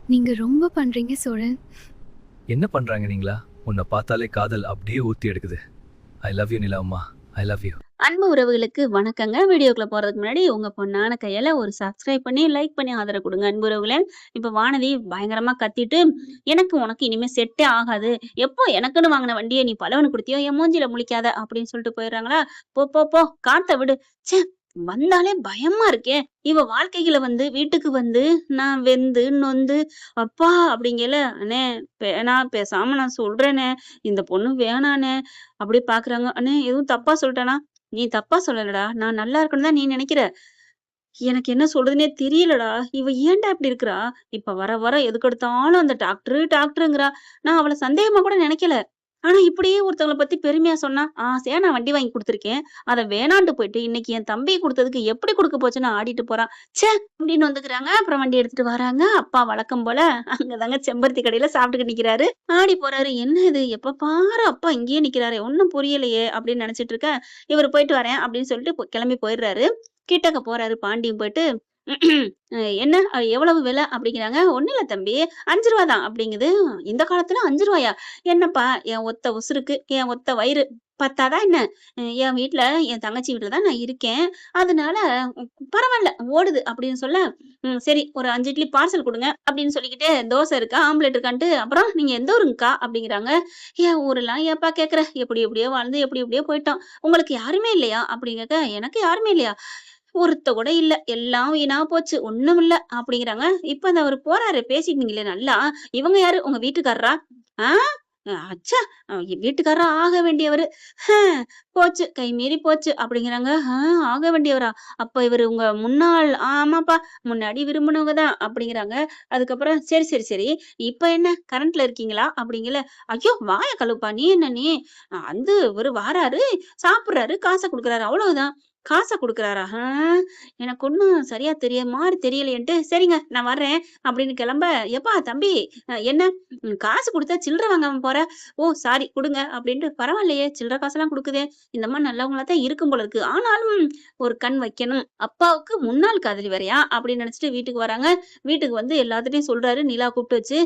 நீங்க ரொம்ப பண்றீங்க சோழன். என்ன பண்றாங்க நீங்களா? உன்னை பார்த்தாலே காதல் அப்படியே ஊத்தி எடுக்குது. ஐ லவ் யூ நிலா அம்மா. I love you. அன்பு உறவுகளுக்கு வணக்கங்க. வீடியோக்குள்ள போறதுக்கு முன்னாடி உங்க பொண்ணான கையால ஒரு சப்ஸ்கிரைப் பண்ணி, லைக் பண்ணி ஆதரவு குடுங்க அன்பு உறவுகளே. இப்ப வானதி பயங்கரமா கத்திட்டு, "எனக்கு உனக்கு இனிமே செட்டே ஆகாது. எப்போ எனக்குன்னு வாங்குன வண்டிய நீ பலவனுக்கு குடுத்தியோ, என் மூஞ்சில முழிக்காத" அப்படின்னு சொல்லிட்டு போயிடுறாங்களா. "போ போ போ காத்த விடு. ச்சே! வந்தாலே பயமா இருக்கே!" இவ வாழ்க்கையில வீட்டுக்கு நான் வெந்து, நொந்து, "அப்பா" அப்படிங்கையில, "அண்ணே பேசாம நான் சொல்றேண்ணே. இந்த பொண்ணு வேணாண்ணே" அப்படி பாக்குறாங்க. "அண்ணே எதுவும் தப்பா சொல்லிட்டேனா?" "நீ தப்பா சொல்லலடா. நான் நல்லா இருக்கணும்னு தான் நீ நெனைக்கிற. எனக்கு என்ன சொல்றதுன்னே தெரியலடா. இவ ஏன்டா இப்படி இருக்கிறா? இப்ப வர வர எதுக்கெடுத்தாலும் அந்த டாக்டரு, டாக்டருங்கிறா. நான் அவள சந்தேகமா கூட நெனைக்கல. ஆனா இப்படியே ஒருத்தவங்கள பத்தி பெருமையா சொன்னா, ஆசையா நான் வண்டி வாங்கி குடுத்துருக்கேன். அத வேணான்ட்டு போயிட்டு, இன்னைக்கு என் தம்பிக்கு குடுத்ததுக்கு எப்படி குடுக்க போச்சுன்னு ஆடிட்டு போறா. ச்சே! அப்படின்னு வந்துக்கிறாங்க. அப்புறம் வண்டி எடுத்துட்டு வராங்க. அப்பா வழக்கம் போல அங்கதாங்க செம்பருத்தி கடையில சாப்பிட்டுக்கிட்டு நிக்கிறாரு. ஆடி போறாரு. என்ன இது? எப்ப பாரு அப்பா இங்கேயே நிக்கிறாரே! ஒண்ணும் புரியலையே! அப்படின்னு நெனச்சுட்டு இருக்கேன். இவரு போயிட்டு வரேன் அப்படின்னு சொல்லிட்டு கிளம்பி போயிடுறாரு. கிட்டக்க போறாரு பாண்டியும் போயிட்டு, என்ன எவ்வளவு விலை?" அப்படிங்கிறாங்க. "ஒண்ணும் இல்ல தம்பி, ரூ. 5 தான்" அப்படிங்குது. இந்த காலத்துல ரூ. 5 என்னப்பா என் ஒத்த உசுருக்கு, என் ஒத்த வயிறு பத்தாதா என்ன? என் வீட்ல என் தங்கச்சி வீட்ல தான் நான் இருக்கேன். அதனால பரவால்ல ஓடுது அப்படின்னு சொல்ல, சரி ஒரு 5 இட்லி பார்சல் குடுங்க" அப்படின்னு சொல்லிக்கிட்டே, "தோசை இருக்கா? ஆம்லெட் இருக்கான்ட்டு, அப்புறம் நீங்க எந்த ஊருங்கக்கா?" அப்படிங்கிறாங்க. "என் ஊரெல்லாம் ஏன்பா கேட்குற? எப்படி எப்படியோ வாழ்ந்து எப்படி எப்படியோ போயிட்டோம். உங்களுக்கு யாருமே இல்லையா?" அப்படின்னு கேட்க, "எனக்கு யாருமே இல்லையா? ஒருத்த கூட இல்ல. எல்லாம் வீணா போச்சு. ஒண்ணுமில்ல" அப்படிங்கிறாங்க. இப்ப அந்த அவரு போறாரு பேசிட்டீங்களே நல்லா. "இவங்க யாரு? உங்க வீட்டுக்காரரா?" "ஆ? அச்சா! வீட்டுக்காரரா ஆக வேண்டியவரு. போச்சு. கை மீறி போச்சு" அப்படிங்கிறாங்க. ஆக வேண்டியவரா? அப்ப இவரு உங்க முன்னாள்" "ஆமாப்பா. முன்னாடி விரும்புனவங்க தான்" அப்படிங்கிறாங்க. அதுக்கப்புறம் "சரி, சரி, சரி. இப்ப என்ன கரண்ட்ல இருக்கீங்களா?" அப்படிங்கல. "ஐயோ! வாய கழுவுப்பா. நீ என்ன நீ? இவரு வாராரு, சாப்பிடுறாரு, காச குடுக்குறாரு. அவ்வளவுதான்." "காச குடுக்குறாரா? எனக்கு ஒண்ணும் சரியா மாரி தெரியலையேன்ட்டு, "சரிங்க நான் வர்றேன்" அப்படின்னு கிளம்ப, "எப்பா தம்பி என்ன காசு குடுத்தா சில்லற வாங்காம போற? ஓ! சாரி குடுங்க" அப்படின்ட்டு, "பரவாயில்லையே சில்லற காசெல்லாம் குடுக்குதே. இந்த அம்மா நல்லவங்களா தான் இருக்கும் போல இருக்கு. ஆனாலும் ஒரு கண் வைக்கணும். அப்பாவுக்கு முன்னாள் காதலி வேறயா?" அப்படின்னு நினைச்சுட்டு வீட்டுக்கு வராங்க. வீட்டுக்கு எல்லாத்துட்டயும் சொல்றாரு. நிலா கூப்பிட்டு வச்சு,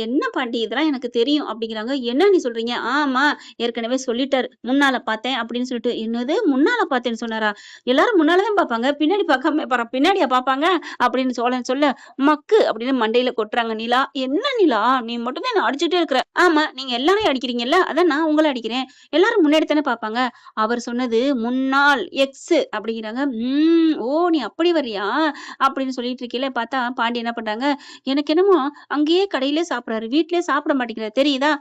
"என்ன பாட்டி இதெல்லாம் எனக்கு தெரியும்" அப்படிங்கிறாங்க. "என்ன நீ சொல்றீங்க?" "ஆமா ஏற்கனவே சொல்லிட்டாரு. முன்னால பார்த்தேன்" அப்படின்னு சொல்லிட்டு. "என்னது முன்னால பார்த்தேன்னு சொன்னாரா? எல்லாரும் முன்னால தான் பார்ப்பாங்க. பின்னாடி பார்க்காம பின்னாடியா பார்ப்பாங்க?" அப்படின்னு சோழன் சொல்ல, "மக்கு" அப்படின்னு மண்டையில கொட்டுறாங்க நிலா. "என்ன நிலா? நீ மட்டும் தான் என்ன அடிச்சுட்டே இருக்கிற." "ஆமா, நீங்க எல்லாரையும் அடிக்கிறீங்கல்ல, அதான் நான் உங்கள அடிக்கிறேன். எல்லாரும் முன்னாடி தானே பார்ப்பாங்க." அவர் சொன்னது முன்னாள் எக்ஸ் அப்படிங்கிறாங்க. ஓ! நீ அப்படி வர்றியா?" அப்படின்னு சொல்லிட்டு இருக்கையில பார்த்தா, பாண்டி என்ன பண்றாங்க, "எனக்கு என்னமோ அங்கேயே கடையிலேயே சாப்பிடுறாரு. வீட்லயே சாப்பிட மாட்டேங்கிறாரு தெரியுதா?"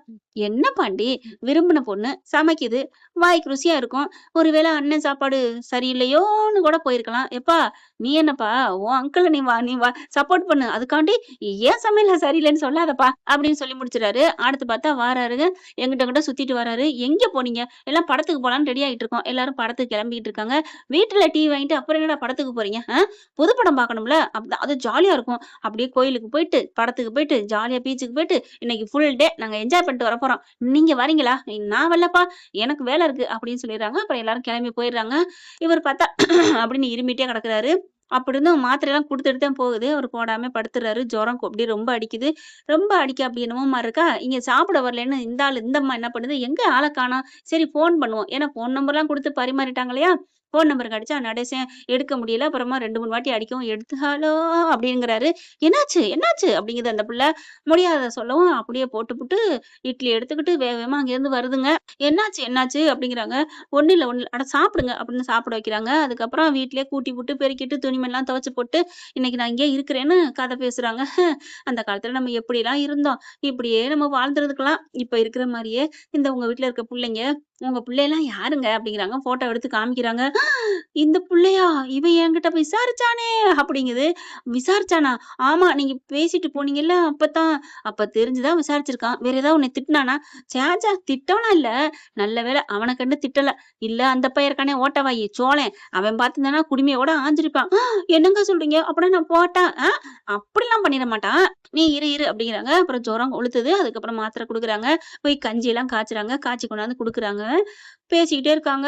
"என்ன பாண்டி? விரும்பின பொண்ணு சமைக்குது. வாய்க்கு ருசியா இருக்கும். ஒருவேளை அண்ணன் சாப்பாடு சரியில்லையோன்னு கூட போயிருக்கலாம். "எப்பா நீ என்னப்பா உன் அங்கிள நீ வா சப்போர்ட் பண்ணு. அதுக்காண்டி ஏன் சமையல் சரியில்லன்னு சொல்லாதப்பா" அப்படின்னு சொல்லி முடிச்சுறாரு. அடுத்து பார்த்தா வாராருங்க. எங்கிட்ட சுத்திட்டு வராரு. "எங்க போனீங்க?" "எல்லாம் படத்துக்கு போலான்னு ரெடி ஆயிட்டு இருக்கோம்." எல்லாரும் படத்துக்கு கிளம்பிட்டு இருக்காங்க. "வீட்ல டிவி வாங்கிட்டு அப்புறம் என்னடா படத்துக்கு போறீங்க? புது படம் பார்க்கணும்ல. அது ஜாலியா இருக்கும்." அப்படியே கோயிலுக்கு போயிட்டு, படத்துக்கு போயிட்டு, ஜாலியா பீச்சுக்கு போயிட்டு, "இன்னைக்கு ஃபுல் டே நாங்க என்ஜாய் பண்ணிட்டு வரப்போறோம். நீங்க வரீங்களா?" "நான் வரலப்பா. எனக்கு வேலை இருக்கு" அப்படின்னு சொல்லிடுறாங்க. அப்புறம் எல்லாரும் கிளம்பி போயிடுறாங்க. இவர் பார்த்தா அப்படின்னு இருமிட்டே கிடக்குறாரு. அப்படி இருந்தும் மாத்திரைலாம் குடுத்துட்டு தான் போகுது. அவரு போடாம படுத்துறாரு. ஜுரம் அப்படியே ரொம்ப அடிக்குது. ரொம்ப அடிக்க அப்படி என்னமோ மாரி இருக்கா. இங்க சாப்பிட வரலன்னு இந்த அம்மா என்ன பண்ணுது, எங்க ஆள காணோம். சரி ஃபோன் பண்ணுவோம். ஏன்னா ஃபோன் நம்பர்லாம் குடுத்து பரிமாறிட்டாங்க இல்லையா? ஃபோன் நம்பருக்கு அடிச்சா நடேசன் எடுக்க முடியல. அப்புறமா 2, 3 வாட்டி அடிக்கவும் எடுத்து "ஹலோ" அப்படிங்கிறாரு. "என்னாச்சு? என்னாச்சு?" அப்படிங்குது அந்த புள்ள. முடியாதத சொல்லவும் அப்படியே போட்டுப்புட்டு இட்லி எடுத்துக்கிட்டு வேக வேகமா அங்கேருந்து வருதுங்க. "என்னாச்சு? என்னாச்சு?" அப்படிங்கிறாங்க. "ஒண்ணும் இல்ல, ஒண்ணும் இல்ல. அட சாப்பிடுங்க" அப்படின்னு சாப்பிட வைக்கிறாங்க. அதுக்கப்புறம் வீட்லயே கூட்டி புட்டு, பெருக்கிட்டு, துணிமணிலாம் துவைச்சு போட்டு, இன்னைக்கு நான் இங்கேயே இருக்கிறேன்னு கதை பேசுறாங்க. அந்த காலத்துல நம்ம எப்படிலாம் இருந்தோம். இப்படியே நம்ம வாழ்ந்துருந்துக்கலாம். இப்ப இருக்கிற மாரியே இந்த உங்க வீட்ல இருக்க புள்ளைங்க, "உங்க புள்ளையெல்லாம் யாருங்க?" அப்படிங்கிறாங்க. ஃபோட்டோ எடுத்து காமிக்கிறாங்க. "இந்த புள்ளையா? இவன் என்கிட்ட விசாரிச்சானே!" அப்படிங்குது. "விசாரிச்சானா?" "ஆமா, நீங்க பேசிட்டு போனீங்கல்ல அப்பதான்." "அப்ப தெரிஞ்சு தான் விசாரிச்சிருக்கான். வேற ஏதாவது உன்னை திட்டுனானா?" "ச்சே திட்டவலாம் இல்ல. நல்ல வேளை அவன கண்டு திட்டல. இல்ல அந்த பையன் இருக்கானே ஓட்டவாயி சோளேன். அவன் பார்த்திருந்தானா குடுமியோட ஆஞ்சிருப்பான்." "என்னங்க சொல்றீங்க? அப்படின்னா நான் போட்டா?" அப்படிலாம் பண்ணிற மாட்டான். நீ இரு இரு" அப்படிங்கிறாங்க. அப்புறம் ஜுரம் கொளுத்துது. அதுக்கப்புறம் மாத்திரை குடுக்குறாங்க. போய் கஞ்சியெல்லாம் காய்ச்சுறாங்க. காய்ச்சி கொண்டாந்து குடுக்குறாங்க. பேசிக்கிட்டே இருக்காங்க.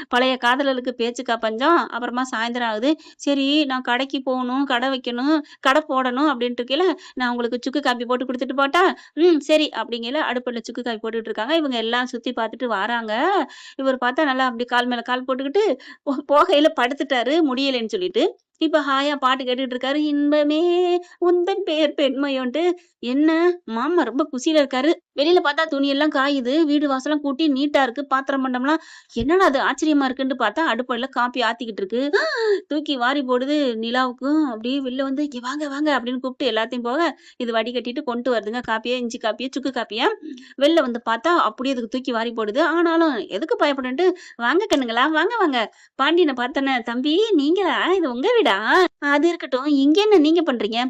பழைய காதலருக்கு பேச்சுக்கா பஞ்சம். அப்புறமா சாயந்தரம் ஆகுது. சரி நான் கடைக்கு போகணும், கடை வைக்கணும், கடை போடணும் அப்படின்ட்டு இருக்கையில, நான் உங்களுக்கு சுக்கு காப்பி போட்டு குடுத்துட்டு போட்டா? சரி அப்படிங்கையில அடுப்புல சுக்கு காப்பி போட்டுட்டு இருக்காங்க. இவங்க எல்லாம் சுத்தி பார்த்துட்டு வாராங்க. இவர் பார்த்தா நல்லா அப்படி கால் மேல கால் போட்டுக்கிட்டு போகையில படுத்துட்டாரு முடியலைன்னு சொல்லிட்டு. இப்ப ஹாயா பாட்டு கேட்டுட்டு இருக்காரு. இன்பமே உந்தன் பெயர் பெண்மையோன்ட்டு. என்ன மாமா ரொம்ப குஷியில இருக்காரு. வெளியில பார்த்தா துணியெல்லாம் காயுது. வீடு வாசல்லாம் கூட்டி நீட்டா இருக்கு. பாத்திரம் பண்டம்லாம் என்னடா அது ஆச்சரியமா இருக்குன்னு பார்த்தா அடுப்படில காப்பி ஆத்திக்கிட்டு இருக்கு. தூக்கி வாரி போடுது. நிலாவுக்கும் அப்படியே வெளில வந்து "இங்க வாங்க வாங்க" அப்படின்னு கூப்பிட்டு எல்லாத்தையும் போக, இது வடிகட்டிட்டு கொண்டு வருதுங்க காப்பிய, இஞ்சி காப்பிய, சுக்கு காப்பிய. வெளில வந்து பார்த்தா அப்படியே அதுக்கு தூக்கி வாரி போடுது. ஆனாலும் எதுக்கு பயப்படுன்ட்டு, "வாங்க கண்ணுங்களா, வாங்க வாங்க." பாண்டியன பார்த்தோனே, "தம்பி நீங்களா? இது உங்க வீடா? அது இருக்கட்டும். இங்க என்ன நீங்க பண்றீங்க?"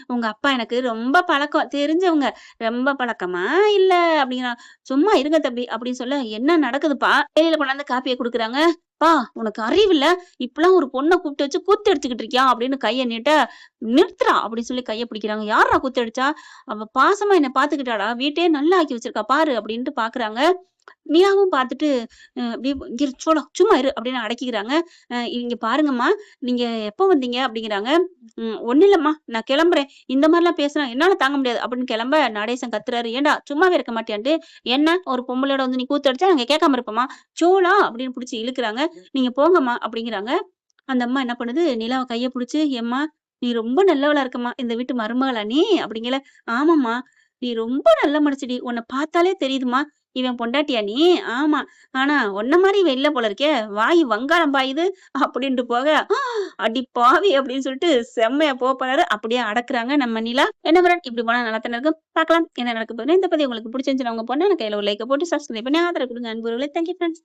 உங்க அப்பா எனக்கு ரொம்ப பழக்கம். தெரிஞ்சவங்க. ரொம்ப பழக்கமா? இல்ல அப்படிங்கிறான். "சும்மா இருங்க தம்பி" அப்படின்னு சொல்ல, "என்ன நடக்குதுப்பா?" வெளியில கொண்டாந்து காப்பிய குடுக்குறாங்க. "அப்பா உனக்கு அறிவில்ல? இப்படிலாம் ஒரு பொண்ண கூப்பிட்டு வச்சு கூத்து அடிச்சுக்கிட்டு இருக்கியா?" அப்படின்னு கைய நீட்ட, "நிறுத்துடா" அப்படின்னு சொல்லி கைய பிடிக்கிறாங்க. "யார்றா கூத்து அடிச்சா?" "அவ பாசமா என்ன பார்த்துக்கிட்டாடா. வீட்டையே நல்லா ஆக்கி வச்சிருக்கா பாரு" அப்படின்ட்டு பார்க்குறாங்க. நிலாவும் பார்த்துட்டு, அப்படியே "இங்க இரு சும்மா இரு" அப்படின்னு அடக்கிக்கிறாங்க. "இங்க பாருங்கம்மா, நீங்க எப்போ வந்தீங்க?" அப்படிங்கிறாங்க. ஒண்ணும் இல்லம்மா, நான் கிளம்புறேன். இந்த மாரிலாம் பேசுனா என்னால தாங்க முடியாது" அப்படின்னு கிளம்ப நடேசன் கத்துறாரு. "ஏன்டா சும்மாவே இருக்க மாட்டியான்ட்டு, என்ன ஒரு பொம்பளையோட வந்து நீ கூத்தடிச்சா நாங்க கேட்காம இருப்போமா? சோளா" அப்படின்னு புடிச்சு இழுக்குறாங்க. "நீங்க போங்கம்மா" அப்படிங்கிறாங்க. அந்த அம்மா என்ன பண்ணுது, நிலாவ கைய புடிச்சு, "ஏம்மா, நீ ரொம்ப நல்லவளா இருக்கம்மா. இந்த வீட்டு மருமகளா நீ?" அப்படிங்கையில, "ஆமாம்மா. நீ ரொம்ப நல்ல மனுஷிடி. உன்ன பார்த்தாலே தெரியுதும்மா. இவன் பொண்டாட்டியா நீ?" "ஆமா. ஆனா உன்ன மாரி இவ இல்ல போல இருக்கே. வாய் வங்காளம் பாயுது" அப்படின்ட்டு போக, "அடி பாவி" அப்படின்னு சொல்லிட்டு செம்மையா போறாரு. அப்படியே அடக்குறாங்க நம்ம நிலா. என்ன ஃப்ரெண்ட் இப்படி போனா நல்லா தானே இருக்கும். பார்க்கலாம் என்ன நடக்க போகுதுன்னு. இந்த பதிவு உங்களுக்கு பிடிச்சிருந்துச்சுன்னா உங்க பொண்ணான கையில ஒரு லைக்க போட்டு சப்ஸ்கிரைப் பண்ணி ஆதரவு குடுங்க அன்புறவுகளே. Thank you friends.